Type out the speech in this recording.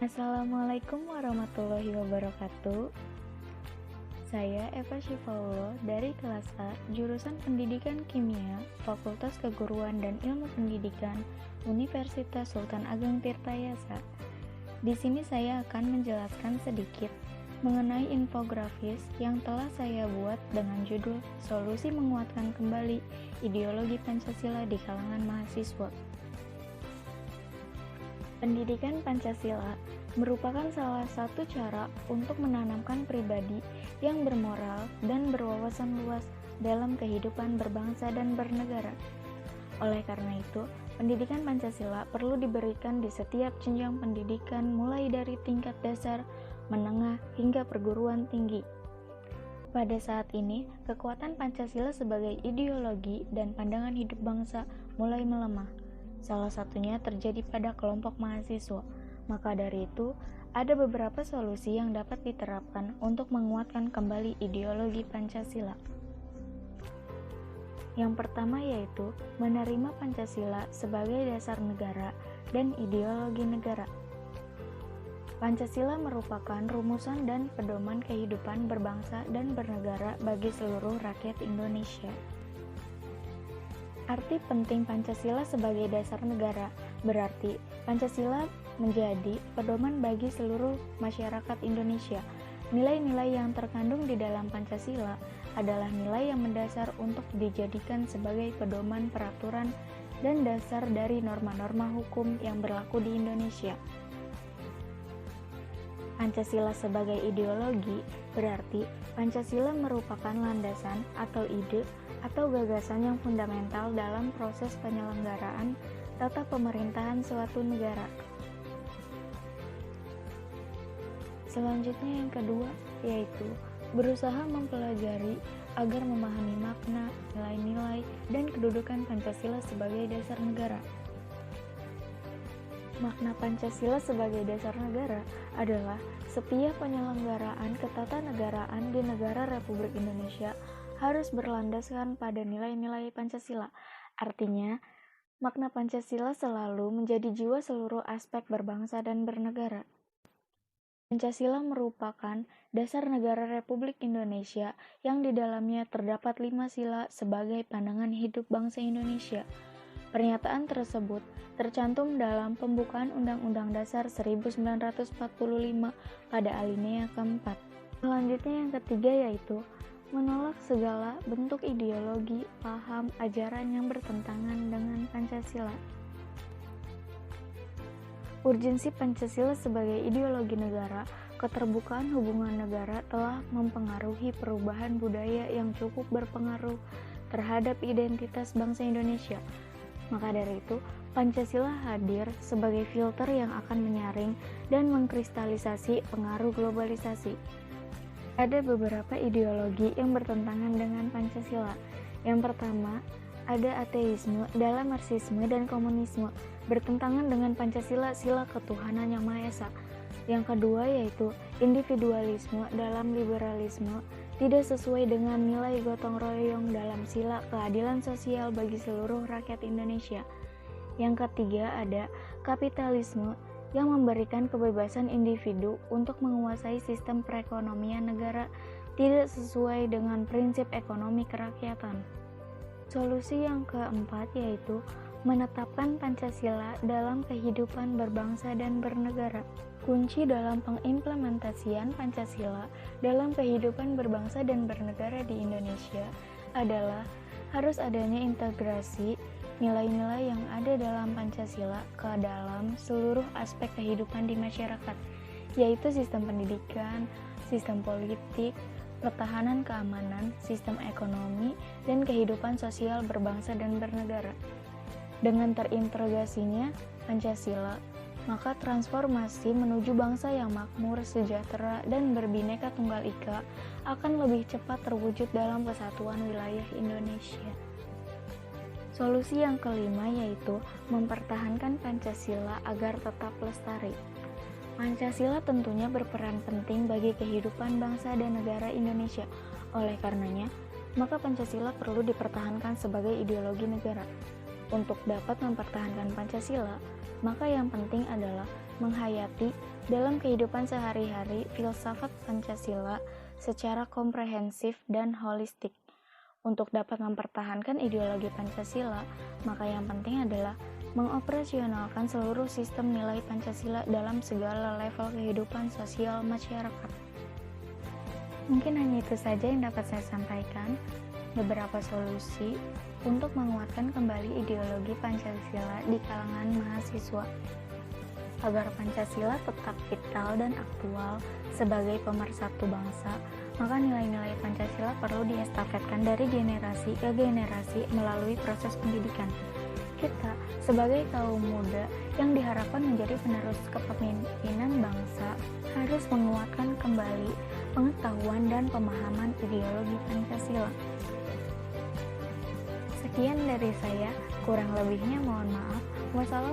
Assalamualaikum warahmatullahi wabarakatuh. Saya Eva Syifaullah dari kelas A, jurusan Pendidikan Kimia, Fakultas Keguruan dan Ilmu Pendidikan, Universitas Sultan Ageng Tirtayasa. Di sini saya akan menjelaskan sedikit mengenai infografis yang telah saya buat dengan judul Solusi Menguatkan Kembali Ideologi Pancasila di Kalangan Mahasiswa. Pendidikan Pancasila merupakan salah satu cara untuk menanamkan pribadi yang bermoral dan berwawasan luas dalam kehidupan berbangsa dan bernegara. Oleh karena itu, pendidikan Pancasila perlu diberikan di setiap jenjang pendidikan mulai dari tingkat dasar, menengah, hingga perguruan tinggi. Pada saat ini, kekuatan Pancasila sebagai ideologi dan pandangan hidup bangsa mulai melemah. Salah satunya terjadi pada kelompok mahasiswa. Maka dari itu, ada beberapa solusi yang dapat diterapkan untuk menguatkan kembali ideologi Pancasila. Yang pertama yaitu menerima Pancasila sebagai dasar negara dan ideologi negara. Pancasila merupakan rumusan dan pedoman kehidupan berbangsa dan bernegara bagi seluruh rakyat Indonesia. Arti penting Pancasila sebagai dasar negara berarti Pancasila menjadi pedoman bagi seluruh masyarakat Indonesia. Nilai-nilai yang terkandung di dalam Pancasila adalah nilai yang mendasar untuk dijadikan sebagai pedoman peraturan dan dasar dari norma-norma hukum yang berlaku di Indonesia. Pancasila sebagai ideologi berarti Pancasila merupakan landasan atau ide atau gagasan yang fundamental dalam proses penyelenggaraan tata pemerintahan suatu negara. Selanjutnya yang kedua yaitu berusaha mempelajari agar memahami makna, nilai-nilai, dan kedudukan Pancasila sebagai dasar negara. Makna Pancasila sebagai dasar negara adalah setiap penyelenggaraan ketatanegaraan di negara Republik Indonesia harus berlandaskan pada nilai-nilai Pancasila. Artinya, makna Pancasila selalu menjadi jiwa seluruh aspek berbangsa dan bernegara. Pancasila merupakan dasar negara Republik Indonesia yang di dalamnya terdapat 5 sila sebagai pandangan hidup bangsa Indonesia. Pernyataan tersebut tercantum dalam pembukaan Undang-Undang Dasar 1945 pada alinea keempat. Selanjutnya yang ketiga yaitu menolak segala bentuk ideologi, paham, ajaran yang bertentangan dengan Pancasila. Urgensi Pancasila sebagai ideologi negara, keterbukaan hubungan negara telah mempengaruhi perubahan budaya yang cukup berpengaruh terhadap identitas bangsa Indonesia. Maka dari itu, Pancasila hadir sebagai filter yang akan menyaring dan mengkristalisasi pengaruh globalisasi. Ada beberapa ideologi yang bertentangan dengan Pancasila. Yang pertama, ada ateisme dalam Marxisme dan komunisme, bertentangan dengan Pancasila sila ketuhanan yang Maha Esa. Yang kedua yaitu individualisme dalam liberalisme, tidak sesuai dengan nilai gotong royong dalam sila keadilan sosial bagi seluruh rakyat Indonesia. Yang ketiga ada kapitalisme yang memberikan kebebasan individu untuk menguasai sistem perekonomian negara tidak sesuai dengan prinsip ekonomi kerakyatan. Solusi yang keempat yaitu menetapkan Pancasila dalam kehidupan berbangsa dan bernegara. Kunci dalam pengimplementasian Pancasila dalam kehidupan berbangsa dan bernegara di Indonesia adalah harus adanya integrasi nilai-nilai yang ada dalam Pancasila ke dalam seluruh aspek kehidupan di masyarakat, yaitu sistem pendidikan, sistem politik, pertahanan keamanan, sistem ekonomi, dan kehidupan sosial berbangsa dan bernegara. Dengan terintegrasinya Pancasila, maka transformasi menuju bangsa yang makmur, sejahtera, dan berbineka tunggal ika akan lebih cepat terwujud dalam kesatuan wilayah Indonesia. Solusi yang kelima yaitu mempertahankan Pancasila agar tetap lestari. Pancasila tentunya berperan penting bagi kehidupan bangsa dan negara Indonesia. Oleh karenanya, maka Pancasila perlu dipertahankan sebagai ideologi negara. Untuk dapat mempertahankan Pancasila, maka yang penting adalah menghayati dalam kehidupan sehari-hari filsafat Pancasila secara komprehensif dan holistik. Untuk dapat mempertahankan ideologi Pancasila, maka yang penting adalah mengoperasionalkan seluruh sistem nilai Pancasila dalam segala level kehidupan sosial masyarakat. Mungkin hanya itu saja yang dapat saya sampaikan, beberapa solusi untuk menguatkan kembali ideologi Pancasila di kalangan mahasiswa. Agar Pancasila tetap vital dan aktual sebagai pemersatu bangsa, maka nilai-nilai Pancasila perlu diestafetkan dari generasi ke generasi melalui proses pendidikan. Kita, sebagai kaum muda yang diharapkan menjadi penerus kepemimpinan bangsa, harus menguatkan kembali pengetahuan dan pemahaman ideologi Pancasila. Sekian dari saya, kurang lebihnya mohon maaf. Wassalamualaikum